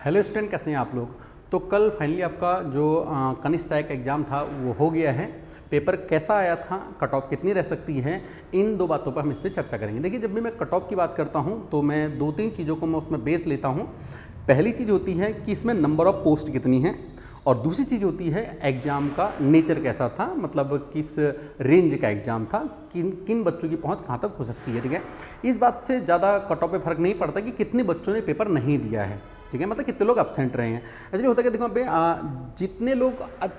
Hello student, कैसे हैं आप लोग। तो कल फाइनली आपका जो कनिष्ठ सहायक एग्ज़ाम था वो हो गया है। पेपर कैसा आया था, कट ऑफ कितनी रह सकती है, इन दो बातों पर हम इस पर चर्चा करेंगे। देखिए, जब भी मैं कट ऑफ की बात करता हूँ तो मैं दो तीन चीज़ों को मैं उसमें बेस लेता हूँ। पहली चीज़ होती है कि इसमें नंबर ऑफ़ पोस्ट कितनी है, और दूसरी चीज़ होती है एग्ज़ाम का नेचर कैसा था, मतलब किस रेंज का एग्ज़ाम था, किन किन बच्चों की पहुंच कहाँ तक हो सकती है। ठीक है, इस बात से ज़्यादा कट ऑफ पे फर्क नहीं पड़ता कि कितने बच्चों ने पेपर नहीं दिया है। ठीक है, मतलब कितने लोग एब्सेंट रहे हैं। एक्चुअली होता है कि देखो पे जितने लोग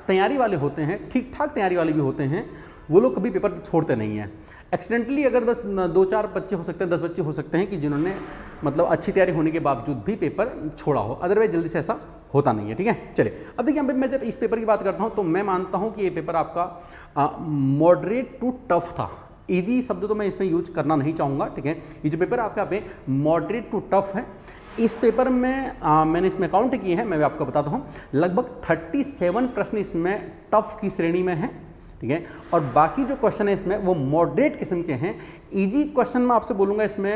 तैयारी वाले होते हैं, ठीक ठाक तैयारी वाले भी होते हैं, वो लोग कभी पेपर छोड़ते नहीं हैं। एक्सीडेंटली अगर बस 2-4 बच्चे हो सकते हैं, 10 बच्चे हो सकते हैं कि जिन्होंने मतलब अच्छी तैयारी होने के बावजूद भी पेपर छोड़ा हो, अदरवाइज जल्दी से ऐसा होता नहीं है। ठीक है, चलिए अब देखिए, यहाँ पे मैं जब इस पेपर की बात करता हूँ तो मैं मानता हूँ कि ये पेपर आपका मॉडरेट टू टफ था। ईजी शब्द तो मैं इसमें यूज करना नहीं चाहूँगा। ठीक है, ये जो पेपर आपका पे मॉडरेट टू टफ है, इस पेपर में मैंने इसमें काउंट किए हैं, मैं भी आपको बताता हूँ। लगभग 37 प्रश्न इसमें टफ की श्रेणी में हैं। ठीक है, और बाकी जो क्वेश्चन है इसमें वो मॉडरेट किस्म के हैं। इजी क्वेश्चन मैं आपसे बोलूँगा इसमें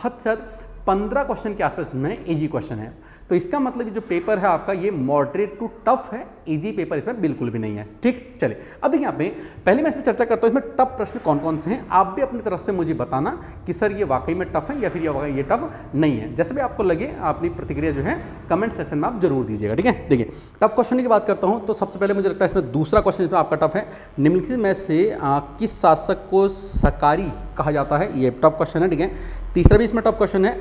हद से हद 15 क्वेश्चन के आसपास में इजी क्वेश्चन है। तो इसका मतलब ये जो पेपर है आपका ये मॉडरेट टू टफ है, इजी पेपर इसमें बिल्कुल भी नहीं है। ठीक, चलिए अब देखिए, यहाँ पे पहले मैं इसमें चर्चा करता हूँ इसमें टफ प्रश्न कौन कौन से हैं। आप भी अपनी तरफ से मुझे बताना कि सर ये वाकई में टफ है या फिर ये टफ नहीं है। जैसे भी आपको लगे अपनी प्रतिक्रिया जो है कमेंट सेक्शन में आप जरूर दीजिएगा। ठीक है, देखिए टफ क्वेश्चन की बात करता हूँ तो सबसे पहले मुझे लगता है इसमें दूसरा क्वेश्चन इसमें आपका टफ है। निम्नलिखित में से किस शासक को सकारी कहा जाता है, ये टफ क्वेश्चन है। ठीक है, तीसरा भी इसमें टफ क्वेश्चन है।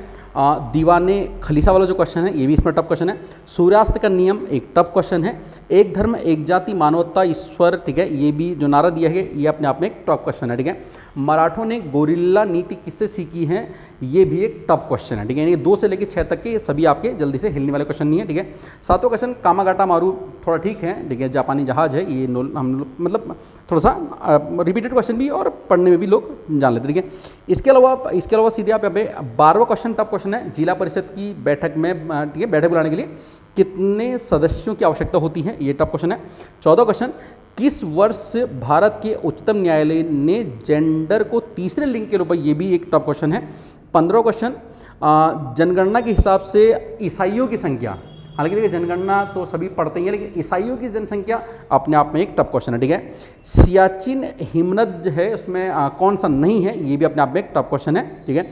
दीवाने खलीसा वाला जो क्वेश्चन है ये भी इसमें टफ क्वेश्चन है। सूर्यास्त का नियम एक टफ क्वेश्चन है। एक धर्म एक जाति मानवता ईश्वर, ठीक है, ये भी जो नारा दिया है ये अपने आप में एक टफ क्वेश्चन है। ठीक है, मराठों ने गोरिल्ला नीति किससे सीखी है, ये भी एक टफ क्वेश्चन है। ठीक है, ये 2 से लेकर 6 तक के ये सभी आपके जल्दी से हिलने वाले क्वेश्चन नहीं है। ठीक है, सातों क्वेश्चन कामागाटा मारू थोड़ा ठीक है। ठीक है, जापानी जहाज है ये हम मतलब थोड़ा सा रिपीटेड क्वेश्चन भी और पढ़ने में भी लोग जान लेते। ठीक है, इसके अलावा सीधे आप यहाँ पे 12वां क्वेश्चन टफ क्वेश्चन है। जिला परिषद की बैठक में, ठीक है, बैठक बुलाने के लिए कितने सदस्यों की आवश्यकता होती है, ये टफ क्वेश्चन है। 14वां क्वेश्चन, किस वर्ष भारत के उच्चतम न्यायालय ने जेंडर को तीसरे लिंग के रूप में, ये भी एक टफ क्वेश्चन है। 15वां क्वेश्चन, जनगणना के हिसाब से ईसाइयों की संख्या, हालांकि देखिए जनगणना तो सभी पढ़ते ही हैं लेकिन ईसाइयों की जनसंख्या अपने आप में एक टफ क्वेश्चन है। ठीक है, सियाचिन हिमनद जो है उसमें कौन सा नहीं है, ये भी अपने आप में एक टफ क्वेश्चन है। ठीक है,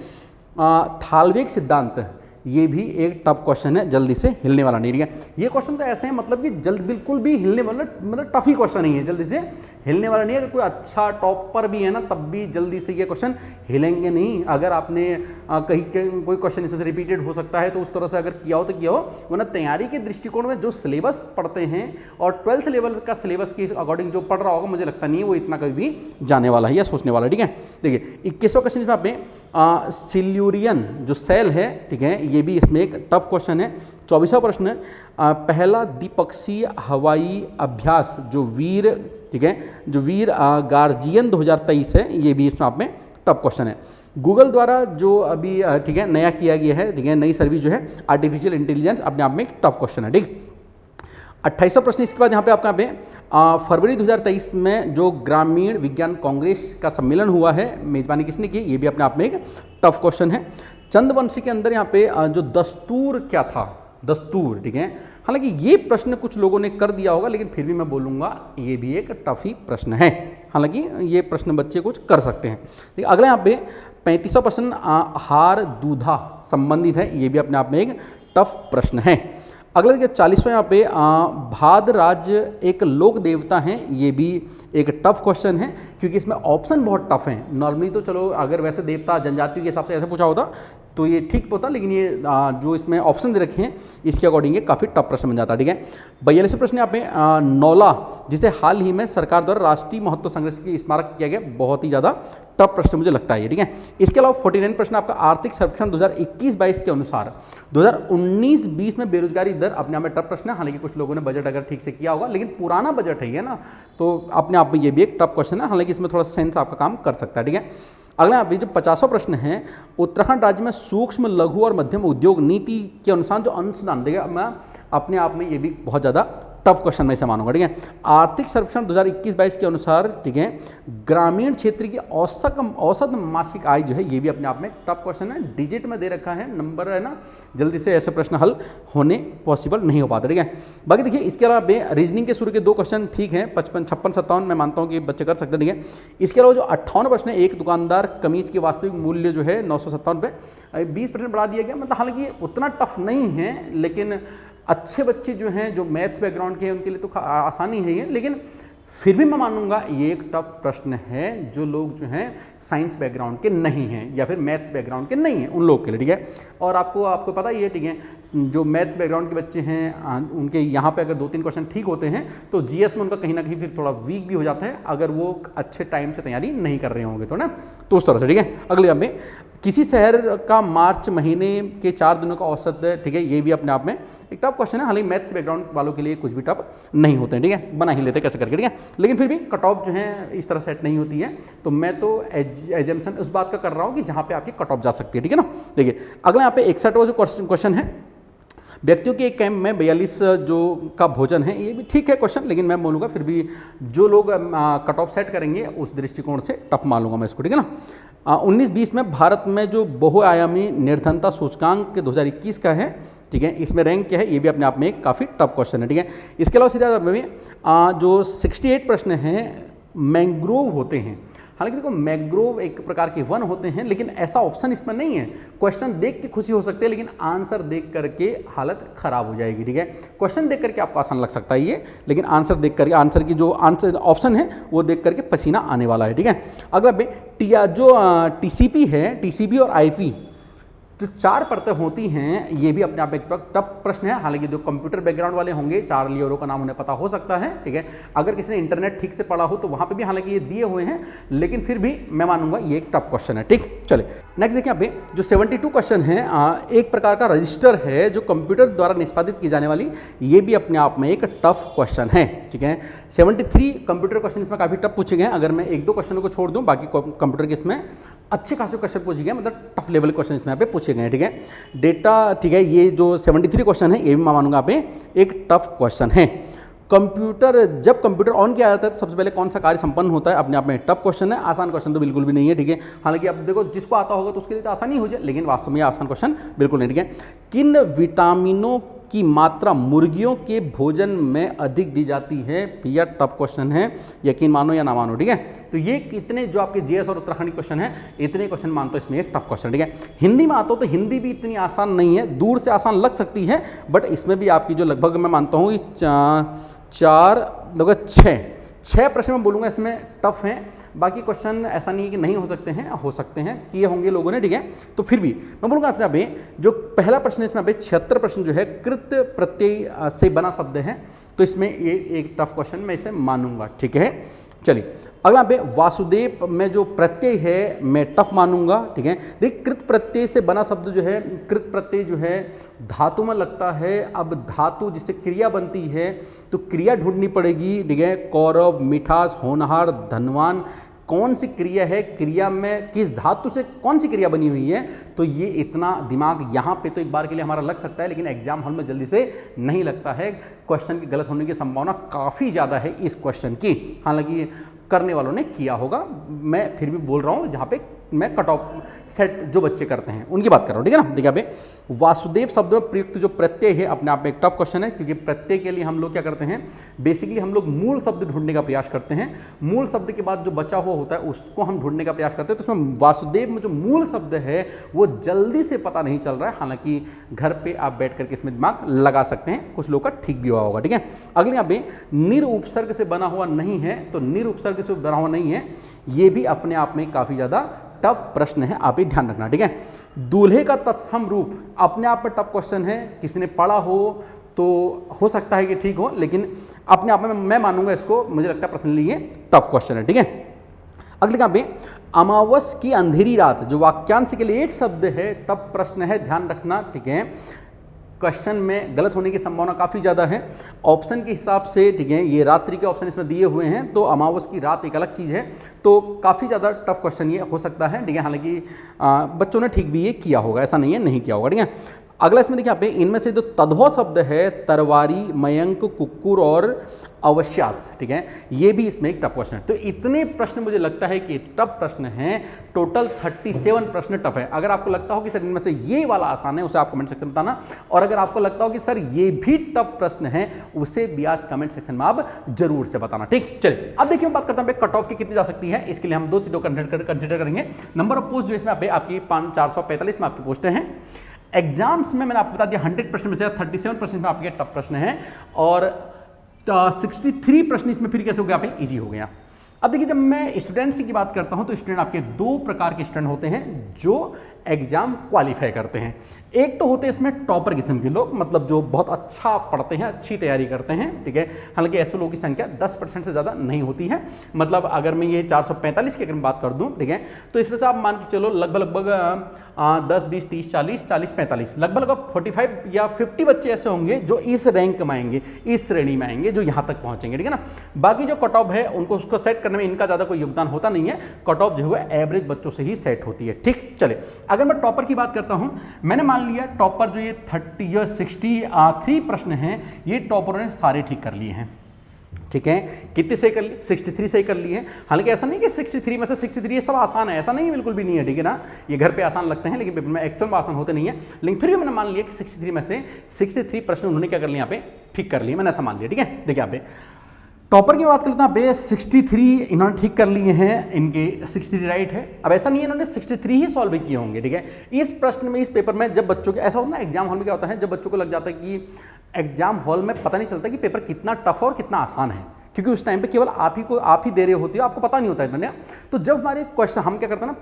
थालवेग सिद्धांत ये भी एक टफ क्वेश्चन है, जल्दी से हिलने वाला नहीं। ठीक है, ये क्वेश्चन तो ऐसे हैं मतलब कि जल्द बिल्कुल भी हिलने वाला, मतलब टफ ही क्वेश्चन नहीं है, जल्दी से हिलने वाला नहीं है। अगर कोई अच्छा टॉपर भी है ना तब भी जल्दी से ये क्वेश्चन हिलेंगे नहीं। अगर आपने कहीं कोई क्वेश्चन इसमें से रिपीटेड हो सकता है तो उस तरह से अगर किया हो तो किया हो, वरना तैयारी के दृष्टिकोण में जो सिलेबस पढ़ते हैं और 12th लेवल का सिलेबस के अकॉर्डिंग जो पढ़ रहा होगा, मुझे लगता नहीं है वो इतना कभी भी जाने वाला है या सोचने वाला है। ठीक है, देखिए 21वां क्वेश्चन इसमें आपने सिल्यूरियन जो सेल है, ठीक है, ये भी इसमें एक टफ क्वेश्चन है। 24वां प्रश्न, पहला द्विपक्षीय हवाई अभ्यास जो वीर, ठीक है, जो वीर गार्जियन 2023 है, ये भी इसमें आप में टफ क्वेश्चन है। गूगल द्वारा जो अभी ठीक है नया किया गया है, ठीक है, नई सर्विस जो है आर्टिफिशियल इंटेलिजेंस, अपने आप में एक टफ क्वेश्चन है। ठीक, 28वां प्रश्न इसके बाद यहाँ पे आपका पे फरवरी 2023 में जो ग्रामीण विज्ञान कांग्रेस का सम्मेलन हुआ है, मेजबानी किसने की, ये भी अपने आप में एक टफ क्वेश्चन है। चंद्रवंशी के अंदर यहाँ पे जो दस्तूर क्या था, दस्तूर, ठीक है, हालांकि ये प्रश्न कुछ लोगों ने कर दिया होगा लेकिन फिर भी मैं बोलूँगा ये भी एक टफ ही प्रश्न है। हालांकि ये प्रश्न बच्चे कुछ कर सकते हैं। ठीक, अगला यहाँ पे 35वां प्रश्न हार दूधा संबंधित है, ये भी अपने आप में एक टफ प्रश्न है। अगला देखिए 40वां यहाँ पे भाद्रराज एक लोक देवता हैं, ये भी एक टफ क्वेश्चन है क्योंकि इसमें ऑप्शन बहुत टफ हैं। नॉर्मली तो चलो अगर वैसे देवता जनजातियों के हिसाब से ऐसे पूछा होता तो ये ठीक होता, लेकिन ये जो इसमें ऑप्शन दे रखे हैं इसके अकॉर्डिंग ये काफ़ी टफ प्रश्न बन जाता है। ठीक है, 42वां प्रश्न यहाँ पे नौला, जिसे हाल ही में सरकार द्वारा राष्ट्रीय महत्व संघर्ष की स्मारक किया गया, बहुत ही ज़्यादा टफ प्रश्न मुझे लगता है ये। ठीक है, इसके अलावा 49 प्रश्न आपका आर्थिक सर्वेक्षण 2021-22 के अनुसार 2019-20 में बेरोजगारी दर, अपने आप में टफ प्रश्न है। हालांकि कुछ लोगों ने बजट अगर ठीक से किया होगा, लेकिन पुराना बजट है ये ना, तो अपने आप में ये भी एक टफ क्वेश्चन है। हालांकि इसमें थोड़ा सेंस आपका काम कर सकता है। ठीक है, अगला अभी जो 50वां प्रश्न है, उत्तराखंड राज्य में सूक्ष्म लघु और मध्यम उद्योग नीति के अनुसार जो अनुसंधान, देखिए मैं अपने आप में ये भी बहुत ज़्यादा टफ क्वेश्चन में से मानूंगा, ठीक है। आर्थिक सर्वेक्षण 2021-22 के अनुसार, ठीक है, ग्रामीण क्षेत्र की औसत मासिक आय जो है ये भी अपने आप में टफ क्वेश्चन है, डिजिट में दे रखा है, नंबर है ना, जल्दी से ऐसे प्रश्न हल होने पॉसिबल नहीं हो पाते, ठीक है। बाकी देखिए इसके अलावा रीजनिंग के शुरू के 2 क्वेश्चन ठीक हैं, 55, 56, 57 मैं मानता हूँ कि बच्चे कर सकते हैं, ठीक है। इसके अलावा जो 58 प्रश्न है, एक दुकानदार कमीज के वास्तविक मूल्य जो है 957 रुपये, 20% बढ़ा दिया गया, मतलब हालांकि उतना टफ नहीं है, लेकिन अच्छे बच्चे जो हैं, जो मैथ्स बैकग्राउंड के हैं, उनके लिए तो आसानी है ये, लेकिन फिर भी मैं मानूंगा ये एक टफ प्रश्न है जो लोग जो हैं साइंस बैकग्राउंड के नहीं हैं या फिर मैथ्स बैकग्राउंड के नहीं हैं उन लोग के लिए, ठीक है। और आपको पता ही है, ठीक है, जो मैथ्स बैकग्राउंड के बच्चे हैं उनके यहाँ पे अगर 2-3 क्वेश्चन ठीक होते हैं तो जीएस में उनका कहीं ना कहीं फिर थोड़ा वीक भी हो जाता है अगर वो अच्छे टाइम से तैयारी नहीं कर रहे होंगे तो ना, तो उस तरह से, ठीक है। अगले में किसी शहर का मार्च महीने के 4 दिनों का औसत, ठीक है, ये भी अपने आप में एक टफ क्वेश्चन है, हालांकि मैथ्स बैकग्राउंड वालों के लिए कुछ भी टफ नहीं होते हैं, ठीक है, बना ही लेते कैसे करके, ठीक है। लेकिन फिर भी कट ऑफ जो है इस तरह सेट नहीं होती है, तो मैं तो एजम्पशन उस बात का कर रहा हूँ कि जहाँ पे आपकी कट ऑफ जा सकती है, ठीक है ना। देखिए अगला यहाँ पे 61वां जो क्वेश्चन है, व्यक्तियों के एक कैंप में 42 जो का भोजन है, ये भी ठीक है क्वेश्चन, लेकिन मैं बोलूँगा फिर भी जो लोग कट ऑफ सेट करेंगे उस दृष्टिकोण से टफ मान लूँगा मैं इसको, ठीक है ना। 19-20 में भारत में जो बहुआयामी निर्धनता सूचकांक के 2021 का है, ठीक है, इसमें रैंक क्या है, ये भी अपने आप में एक काफ़ी टफ क्वेश्चन है, ठीक है। इसके अलावा सीधा में जो 68 प्रश्न हैं मैंग्रोव होते हैं, हालांकि देखो मैंग्रोव एक प्रकार के वन होते हैं, लेकिन ऐसा ऑप्शन इसमें नहीं है। क्वेश्चन देख के खुशी हो सकती है, लेकिन आंसर देख करके हालत खराब हो जाएगी, ठीक है। क्वेश्चन देख करके आपको आसान लग सकता है ये, लेकिन आंसर देख करके, आंसर की जो आंसर ऑप्शन है वो देख करके पसीना आने वाला है, ठीक है। अगला जो टीसीपी है, टीसीपी और आईपी जो 4 परतें होती हैं, ये भी अपने आप एक टफ प्रश्न है। हालांकि जो कंप्यूटर बैकग्राउंड वाले होंगे, चार्ली ओरो का नाम उन्हें पता हो सकता है, ठीक है। अगर किसी ने इंटरनेट ठीक से पढ़ा हो तो वहाँ पे भी हालांकि ये दिए हुए हैं, लेकिन फिर भी मैं मानूंगा ये एक टफ क्वेश्चन है, ठीक। चले नेक्स्ट देखिए, यहाँ पे जो 72 क्वेश्चन है, एक प्रकार का रजिस्टर है जो कंप्यूटर द्वारा निष्पादित की जाने वाली, ये भी अपने आप में एक टफ क्वेश्चन है, ठीक है। 73 कंप्यूटर क्वेश्चन इसमें काफ़ी टफ पूछे गए, अगर मैं 1-2 क्वेश्चनों को छोड़ दूँ, बाकी कंप्यूटर के इसमें अच्छे खासे क्वेश्चन पूछे गए, मतलब टफ लेवल क्वेश्चन इसमें यहाँ पे पूछे गए, ठीक है। डेटा, ठीक है, ये जो 73 क्वेश्चन है ये भी मैं मानूंगा आप एक टफ क्वेश्चन है। जब कंप्यूटर ऑन किया जाता है तो सबसे पहले कौन सा कार्य संपन्न होता है, अपने आप में टफ क्वेश्चन है। आसान क्वेश्चन तो बिल्कुल भी नहीं है, ठीक है। हालांकि अब देखो जिसको आता होगा तो उसके लिए तो आसानी हो जाए, लेकिन वास्तव में आसान क्वेश्चन बिल्कुल नहीं, ठीक है। किन विटामिनों की मात्रा मुर्गियों के भोजन में अधिक दी जाती है, यह टफ क्वेश्चन है, यकीन मानो या ना मानो, ठीक है। तो ये इतने जो आपके जीएस और उत्तराखंड क्वेश्चन है, इतने क्वेश्चन मानता हूं इसमें एक टफ क्वेश्चन, ठीक है। हिंदी में आता हो तो हिंदी भी इतनी आसान नहीं है, दूर से आसान लग सकती है, बट इसमें भी आपकी जो लगभग मैं मानता हूँ 6 प्रश्न मैं बोलूँगा इसमें टफ हैं। बाकी क्वेश्चन ऐसा नहीं है कि नहीं हो सकते हैं किए होंगे लोगों ने, ठीक है। तो फिर भी मैं बोलूँगा अपने अभी जो पहला प्रश्न है इसमें अभी 76 प्रश्न जो है कृत प्रत्यय से बना शब्द है, तो इसमें ये एक टफ क्वेश्चन मैं इसे मानूंगा, ठीक है। चलिए अगला पे वासुदेव में जो प्रत्यय है मैं टफ मानूंगा, ठीक है। देखिए कृत प्रत्यय से बना शब्द जो है, कृत प्रत्यय जो है धातु में लगता है। अब धातु जिससे क्रिया बनती है तो क्रिया ढूंढनी पड़ेगी, ठीक है। कौरव, मिठास, होनहार, धनवान, कौन सी क्रिया है, क्रिया में किस धातु से कौन सी क्रिया बनी हुई है, तो ये इतना दिमाग यहाँ पे तो एक बार के लिए हमारा लग सकता है, लेकिन एग्जाम हॉल में जल्दी से नहीं लगता है। क्वेश्चन की गलत होने की संभावना काफ़ी ज़्यादा है इस क्वेश्चन की, हालांकि करने वालों ने किया होगा। मैं फिर भी बोल रहा हूँ जहाँ पे मैं कट ऑफ सेट जो बच्चे करते हैं उनकी बात कर रहा हूँ, ठीक है ना। देखिए यहाँ पे वासुदेव शब्द में प्रयुक्त जो प्रत्यय है अपने आप में एक टफ क्वेश्चन है, क्योंकि प्रत्यय के लिए हम लोग क्या करते हैं, बेसिकली हम लोग मूल शब्द ढूंढने का प्रयास करते हैं। मूल शब्द के बाद जो बचा हुआ होता है उसको हम ढूंढने का प्रयास करते हैं। तो उसमें वासुदेव में जो मूल शब्द है वो जल्दी से पता नहीं चल रहा है, हालांकि घर पे आप बैठ करके इसमें दिमाग लगा सकते हैं, कुछ लोग का ठीक भी हुआ होगा, ठीक है। अगले यहाँ पे निर उपसर्ग से बना हुआ नहीं है, तो निर उपसर्ग से बना हुआ नहीं है, ये भी अपने आप में काफ़ी ज़्यादा टफ प्रश्न है, आप ही ध्यान रखना, ठीक है। दूल्हे का तत्सम रूप अपने आप में टफ क्वेश्चन है, किसी ने पढ़ा हो तो हो सकता है कि ठीक हो, लेकिन अपने आप में मैं मानूंगा इसको, मुझे लगता है पर्सनली ये टफ क्वेश्चन है, ठीक है। अगले यहाँ पे अमावस की अंधेरी रात जो वाक्यांश के लिए एक शब्द है, टफ प्रश्न है, ध्यान रखना, ठीक है। क्वेश्चन में गलत होने की संभावना काफ़ी ज़्यादा है ऑप्शन के हिसाब से, ठीक है। ये रात्रि के ऑप्शन इसमें दिए हुए हैं, तो अमावस की रात एक अलग चीज़ है, तो काफ़ी ज़्यादा टफ क्वेश्चन ये हो सकता है, ठीक है। हालांकि बच्चों ने ठीक भी ये किया होगा, ऐसा नहीं है नहीं किया होगा, ठीक है। अगला इसमें देखिए यहाँ पे इनमें से जो तद्भव शब्द है तरवारी, मयंक, कुक्कुर और अवश्यास, ठीक है, ये भी इसमें एक टफ क्वेश्चन है। तो इतने प्रश्न मुझे लगता है कि टफ प्रश्न हैं, टोटल 37 प्रश्न टफ है। अगर आपको लगता हो कि सर इनमें से ये वाला आसान है, उसे आप कमेंट सेक्शन में बताना, और अगर आपको लगता हो कि सर ये भी टफ प्रश्न है, उसे भी आज कमेंट सेक्शन में आप जरूर से बताना। ठीक, चलिए अब देखिए, हम बात करते हैं कट ऑफ की कितनी जा सकती है। इसके लिए हम दो चीजों को कंसिडर करेंगे। नंबर ऑफ पोस्ट जो इसमें आपकी 445 में आपकी पोस्टें हैं। एग्जाम्स में मैंने आपको बता दिया 100 प्रश्न में से 37% में आपके टफ प्रश्न हैं, और 63 प्रश्न इसमें फिर कैसे हो गया, आप इजी हो गया। अब देखिए, जब मैं स्टूडेंट्स की बात करता हूं तो स्टूडेंट आपके दो प्रकार के स्टूडेंट होते हैं जो एग्जाम क्वालिफाई करते हैं। एक तो होते हैं इसमें टॉपर किस्म के लोग, मतलब जो बहुत अच्छा पढ़ते हैं, अच्छी तैयारी करते हैं, ठीक है। हालांकि ऐसे लोगों की संख्या 10% से ज़्यादा नहीं होती है। मतलब अगर मैं ये 445 की अगर मैं बात कर दूं, ठीक है, तो इसमें से आप मान के चलो लगभग 10, 20, 30, 40, 45 लगभग 45 या 50 बच्चे ऐसे होंगे जो इस रैंक में आएंगे, इस श्रेणी में आएंगे, जो यहाँ तक पहुँचेंगे, ठीक है ना। बाकी जो कट ऑफ है उनको उसको सेट करने में इनका ज़्यादा कोई योगदान होता नहीं है। कट ऑफ जो है एवरेज बच्चों से ही सेट होती है। ठीक, चले अगर मैं टॉपर की बात करता हूँ, मैंने मान लिया टॉपर जो ये 63 प्रश्न हैं, ये टॉपरों ने सारे ठीक कर लिए हैं, ठीक है। कितने सही कर लिए? 63 सही कर लिए हैं। हालांकि ऐसा नहीं कि 63 में से 63 ये सब आसान है, ऐसा नहीं, बिल्कुल भी नहीं है, ठीक है ना। ये घर पे आसान लगते हैं लेकिन पेपर में एक्चुअल में आसान होते नहीं है। लेकिन फिर भी मैंने मान लिया कि 63 में से 63 प्रश्न उन्होंने क्या कर लिया, यहाँ पे ठीक कर लिए, मैंने ऐसा मान लिया, ठीक है। देखिए यहाँ पे टॉपर की बात करते हैं, बे 63 इन्होंने ठीक कर लिए हैं, इनके 63 राइट है। अब ऐसा नहीं है इन्होंने 63 ही सॉल्व किए होंगे, ठीक है। इस प्रश्न में, इस पेपर में जब बच्चों के ऐसा होता है ना, एग्जाम हॉल में क्या होता है, जब बच्चों को लग जाता है कि एग्जाम हॉल में पता नहीं चलता कि पेपर कितना टफ और कितना आसान है, क्योंकि उस टाइम पे केवल आप ही दे रहे होती हो, आपको पता नहीं होता है इतना। तो जब हमारे क्वेश्चन, हम क्या करते हैं ना,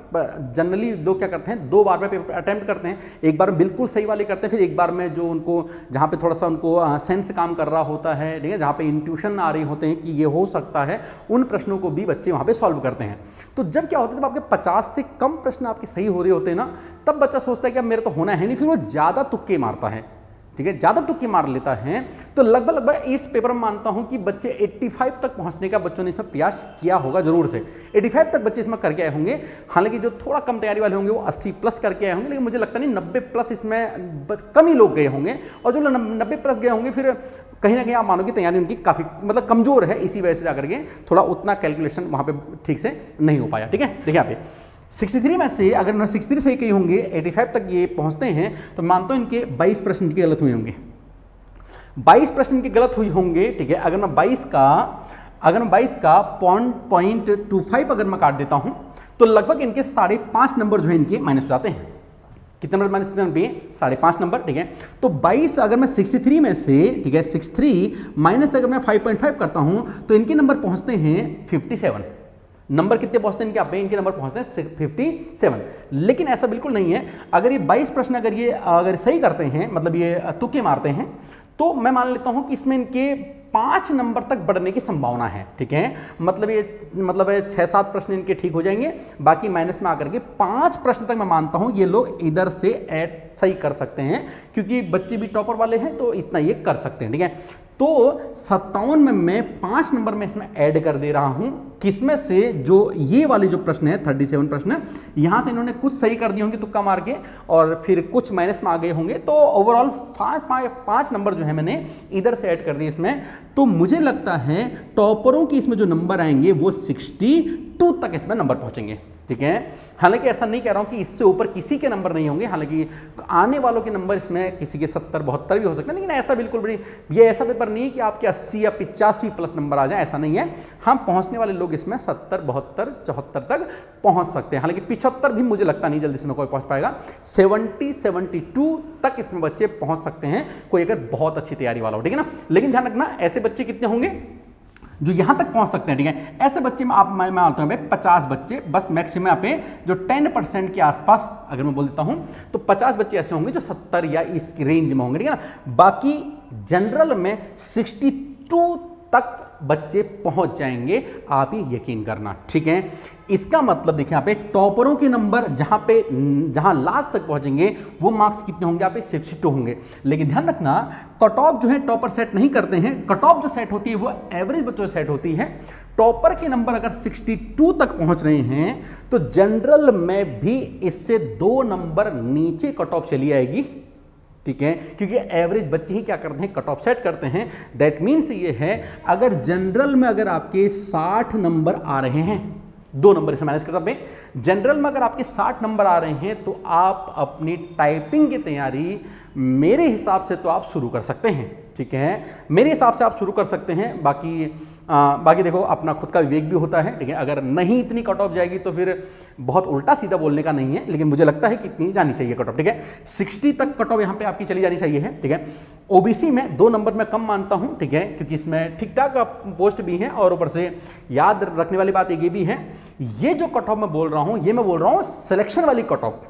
जनरली लोग क्या करते हैं, 2 बार में पेपर अटेम्प्ट करते हैं। एक बार में बिल्कुल सही वाले करते हैं, फिर एक बार में जो उनको जहाँ पे थोड़ा सा उनको सेंस काम कर रहा होता है, ठीक है, जहाँ पे इंट्यूशन आ रही होते हैं कि ये हो सकता है, उन प्रश्नों को भी बच्चे वहाँ पे सॉल्व करते हैं। तो जब क्या होता है, जब आपके 50 से कम प्रश्न आपके सही हो रहे होते हैं ना, तब बच्चा सोचता है कि अब मेरे तो होना है नहीं, फिर वो ज़्यादा तुक्के मारता है, ठीक है, ज़्यादा तुक्के मार लेता है। तो लगभग इस पेपर में मानता हूं कि बच्चे 85 तक पहुंचने का बच्चों ने इसमें प्रयास किया होगा जरूर से। 85 तक बच्चे इसमें करके आए होंगे। हालांकि जो थोड़ा कम तैयारी वाले होंगे वो 80 प्लस करके आए होंगे, लेकिन मुझे लगता नहीं 90 प्लस इसमें कम ही लोग गए होंगे। और जो 90 प्लस गए होंगे, फिर कहीं ना कहीं आप मानो कि तैयारी उनकी काफ़ी मतलब कमज़ोर है, इसी वजह से जाकर के थोड़ा उतना कैलकुलेशन वहाँ पर ठीक से नहीं हो पाया, ठीक है। देखिए यहाँ पे 63 में से अगर मैं 63 सही कही होंगे, 85 तक ये पहुंचते हैं, तो मानता हूं इनके 22 प्रश्न की गलत हुए होंगे, 22 प्रश्न की गलत हुई होंगे, ठीक है। अगर मैं 22 का 0.25 अगर मैं काट देता हूं, तो लगभग इनके 5.5 नंबर जो है इनके माइनस हो जाते हैं। कितने नंबर माइनस होते हैं? 5.5 नंबर, ठीक है। तो 22 अगर मैं 63 में से, ठीक है, 63 माइनस अगर मैं 5.5 करता हूं, तो इनके नंबर पहुंचते हैं 57। नंबर कितने पहुंचते हैं इनके? आप इनके नंबर पहुंचते हैं 57। लेकिन ऐसा बिल्कुल नहीं है। अगर ये 22 प्रश्न अगर सही करते हैं, मतलब ये तुक्के मारते हैं, तो मैं मान लेता हूं कि इसमें इनके 5 नंबर तक बढ़ने की संभावना है, ठीक है। मतलब 6-7 प्रश्न इनके ठीक हो जाएंगे, बाकी माइनस में आकर के 5 प्रश्न तक मैं मानता हूं ये लोग इधर से ऐड सही कर सकते हैं, क्योंकि बच्चे भी टॉपर वाले हैं तो इतना ये कर सकते हैं, ठीक है। तो 57 में मैं 5 नंबर में इसमें ऐड कर दे रहा हूं, किसमें से? जो ये वाले जो प्रश्न है 37 प्रश्न, यहां से इन्होंने कुछ सही कर दिए होंगे तुक्का मार के, और फिर कुछ माइनस में आ गए होंगे। तो ओवरऑल 5 नंबर जो है मैंने इधर से ऐड कर दिए इसमें। तो मुझे लगता है टॉपरों की इसमें जो नंबर आएंगे वो 62 तक इसमें नंबर पहुंचेंगे, ठीक है। हालांकि ऐसा नहीं कह रहा हूं कि इससे ऊपर किसी के नंबर नहीं होंगे, हालांकि आने वालों के नंबर इसमें किसी के 70-72 भी हो सकते हैं, लेकिन ऐसा बिल्कुल भी नहीं। ये ऐसा पेपर नहीं है कि आपके 80 या 85 प्लस नंबर आ जाए, ऐसा नहीं है। हम पहुंचने वाले लोग इसमें 70, 72, 74 तक पहुंच सकते हैं। हालांकि 75 भी मुझे लगता नहीं जल्दी इसमें कोई पहुंच पाएगा। 70, 72 तक इसमें बच्चे पहुंच सकते हैं, कोई अगर बहुत अच्छी तैयारी वाला हो, ठीक है ना। लेकिन ध्यान रखना, ऐसे बच्चे कितने होंगे जो यहां तक पहुंच सकते हैं, ठीक है। ऐसे बच्चे में मैं मानता हूं 50 बच्चे बस मैक्सिमम यहाँ पे, जो 10% के आसपास अगर मैं बोल देता हूं, तो 50 बच्चे ऐसे होंगे जो 70 या इस रेंज में होंगे, ठीक है ना। बाकी जनरल में 62 तक बच्चे पहुंच जाएंगे, आप ही यकीन करना, ठीक है। इसका मतलब देखिए यहाँ पे टॉपरों के नंबर जहां लास्ट तक पहुंचेंगे वो मार्क्स कितने होंगे? यहाँ पे 62 होंगे। लेकिन ध्यान रखना, कट ऑफ जो है टॉपर सेट नहीं करते हैं। कट ऑफ जो सेट होती है वो एवरेज बच्चों से सेट होती है। टॉपर के नंबर अगर 62 तक पहुंच रहे हैं, तो जनरल में भी इससे 2 नंबर नीचे कट ऑफ चली आएगी, ठीक है, क्योंकि एवरेज बच्चे ही क्या करते हैं, कट ऑफ सेट करते हैं। दैट मीन्स ये है, अगर जनरल में अगर आपके 60 नंबर आ रहे हैं, 2 नंबर इसे मैनेज करता है, जनरल में अगर आपके 60 नंबर आ रहे हैं तो आप अपनी टाइपिंग की तैयारी मेरे हिसाब से तो आप शुरू कर सकते हैं। ठीक है, मेरे हिसाब से आप शुरू कर सकते हैं। बाकी देखो अपना खुद का विवेक भी होता है। ठीक है, अगर नहीं इतनी कट ऑफ जाएगी तो फिर बहुत उल्टा सीधा बोलने का नहीं है, लेकिन मुझे लगता है कि इतनी जानी चाहिए कट ऑफ। ठीक है, 60 तक कट ऑफ यहाँ पे आपकी चली जानी चाहिए है। ठीक है, ओबीसी में 2 नंबर में कम मानता हूँ। ठीक है, क्योंकि इसमें ठीक ठाक पोस्ट भी हैं और ऊपर से याद रखने वाली बात ये भी है, ये जो कट ऑफ मैं बोल रहा हूँ, ये मैं बोल रहा हूँ सिलेक्शन वाली कट ऑफ।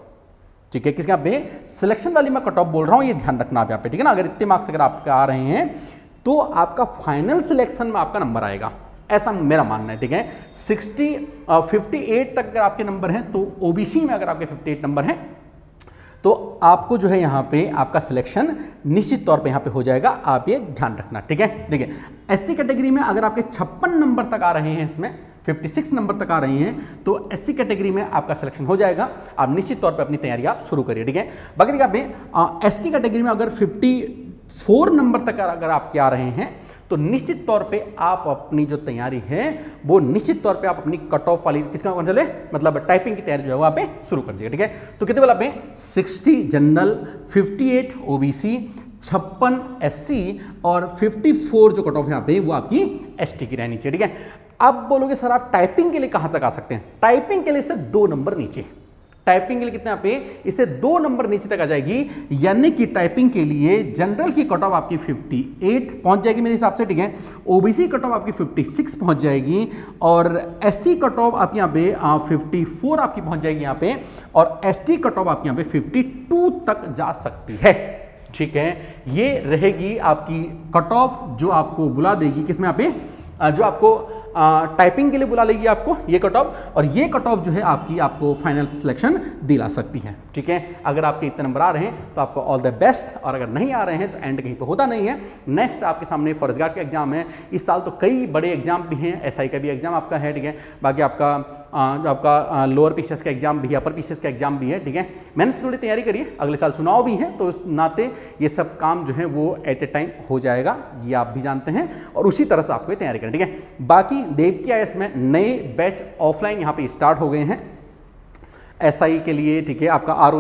ठीक है, किसके यहाँ पे, सिलेक्शन वाली मैं कट ऑफ बोल रहा हूँ, ये ध्यान रखना आप यहाँ पे। ठीक है ना, अगर इतने मार्क्स अगर आपके आ रहे हैं तो आपका फाइनल सिलेक्शन में आपका नंबर आएगा, ऐसा मेरा मानना है। ठीक है, 58 तक अगर आपके नंबर हैं तो ओबीसी में अगर आपके 58 नंबर हैं तो आपको जो है यहाँ पे आपका सिलेक्शन निश्चित तौर पे यहाँ पे हो जाएगा, आप ये ध्यान रखना। ठीक है, देखिए एससी कैटेगरी में अगर आपके 56 नंबर तक आ रहे हैं, इसमें 56 नंबर तक आ रही हैं तो एससी कैटेगरी में आपका सिलेक्शन हो जाएगा। आप निश्चित तौर पे अपनी तैयारी आप शुरू करिए। ठीक है, बाकी देखिए आप एसटी कैटेगरी में अगर 54 नंबर तक अगर आपके आ रहे हैं तो निश्चित तौर पे आप अपनी जो तैयारी है वो निश्चित तौर पे आप अपनी कट ऑफ वाली किसका कौन चले, मतलब टाइपिंग की तैयारी जो है वहाँ पे शुरू कर दीजिए। ठीक है, तो कितने वाला पे 60 जनरल, 58 ओबीसी, 56 एससी और 54 जो कट ऑफ यहाँ पे वो आपकी एसटी की रहनी चाहिए। ठीक है, अब बोलोगे सर आप टाइपिंग के लिए कहां तक आ सकते हैं, टाइपिंग के लिए से 2 नंबर नीचे, टाइपिंग के लिए कितने पे, इसे 2 नंबर नीचे तक आ जाएगी, यानी कि टाइपिंग के लिए जनरल की कट ऑफ आपकी 58 पहुंच जाएगी मेरे हिसाब से। ठीक है, ओबीसी कट ऑफ आपकी 56 पहुंच जाएगी और एससी कट ऑफ आपकी यहाँ पे 54 आपकी पहुंच जाएगी यहाँ पे, और एसटी कट ऑफ आपकी यहाँ पे 52 तक जा सकती है। ठीक है, ये रहेगी आपकी कट ऑफ जो आपको बुला देगी किसमें, यहाँ पे जो आपको टाइपिंग के लिए बुला लेगी आपको ये कट ऑफ, और ये कट ऑफ जो है आपको फाइनल सिलेक्शन दिला सकती है। ठीक है, अगर आपके इतने नंबर आ रहे हैं तो आपको ऑल द बेस्ट, और अगर नहीं आ रहे हैं तो एंड कहीं पे होता नहीं है। नेक्स्ट आपके सामने फॉरेस्ट गार्ड का एग्जाम है, इस साल तो कई बड़े एग्जाम भी हैं, एसआई का भी एग्जाम आपका है। ठीक है, बाकी आपका जो आपका लोअर पीसीएस का एग्जाम भी है, अपर पीसीएस का एग्जाम भी है। ठीक है, मैंने थोड़ी तैयारी करी है, अगले साल चुनाव भी है तो उस नाते ये सब काम जो है वो एट ए टाइम हो जाएगा, ये आप भी जानते हैं, और उसी तरह से आपको ये तैयारी करनी। ठीक है, बाकी देव की आईएएस में नए बैच ऑफलाइन यहाँ पे स्टार्ट हो गए हैं एसआई के लिए। ठीक है, आपका RO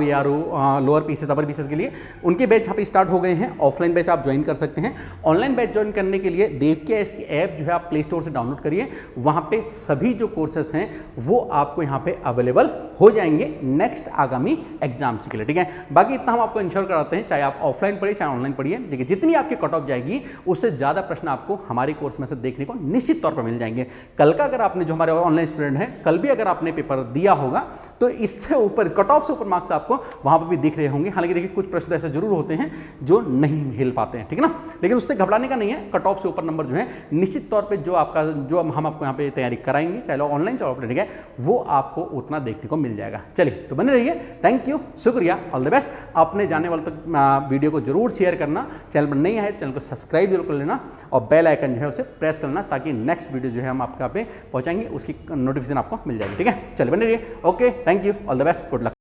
lower PCS upper PCS के लिए उनके बैच यहाँ पे स्टार्ट हो गए हैं। ऑफलाइन बैच आप ज्वाइन कर सकते हैं। ऑनलाइन बैच ज्वाइन करने के लिए देव की आईएएस की ऐप जो है आप प्ले स्टोर से डाउनलोड करिए, वहाँ पे सभी जो कोर्सेस हैं वो आपको यहाँ पे अवेलेबल हो जाएंगे नेक्स्ट आगामी एग्जाम्स के लिए। ठीक है, बाकी इतना हम आपको इंश्योर कराते हैं, चाहे आप ऑफलाइन पढ़िए चाहे ऑनलाइन पढ़िए। देखिए जितनी आपकी कट ऑफ जाएगी उससे ज़्यादा प्रश्न आपको हमारे कोर्स में से देखने को निश्चित तौर पर मिल जाएंगे। कल का अगर आपने, जो हमारे ऑनलाइन स्टूडेंट हैं, कल भी अगर आपने पेपर दिया होगा तो इससे ऊपर कट ऑफ से ऊपर मार्क्स आपको वहां पर भी दिख रहे होंगे। हालांकि देखिए कुछ प्रश्न ऐसे जरूर होते हैं जो नहीं हिल पाते हैं, ठीक है ना, लेकिन उससे घबराने का नहीं है। कट ऑफ से ऊपर नंबर जो है निश्चित तौर पे जो हम आपको यहाँ पे तैयारी कराएंगे, चाहे ऑनलाइन चाहे ऑफलाइन, ठीक है, वो आपको उतना देखने को मिल जाएगा। चलिए तो बने रहिए, थैंक यू, शुक्रिया, ऑल द बेस्ट। आपने जाने वाले तक वीडियो को जरूर शेयर करना, चैनल पर नहीं आए चैनल को सब्सक्राइब जरूर कर लेना और बेल आइकन जो है उसे प्रेस करना, ताकि नेक्स्ट वीडियो जो है हम आपके यहाँ पे पहुँचाएंगे उसकी नोटिफिकेशन आपको मिल जाएगी। ठीक है, चलिए बने रहिए, okay, thank you, all the best, good luck.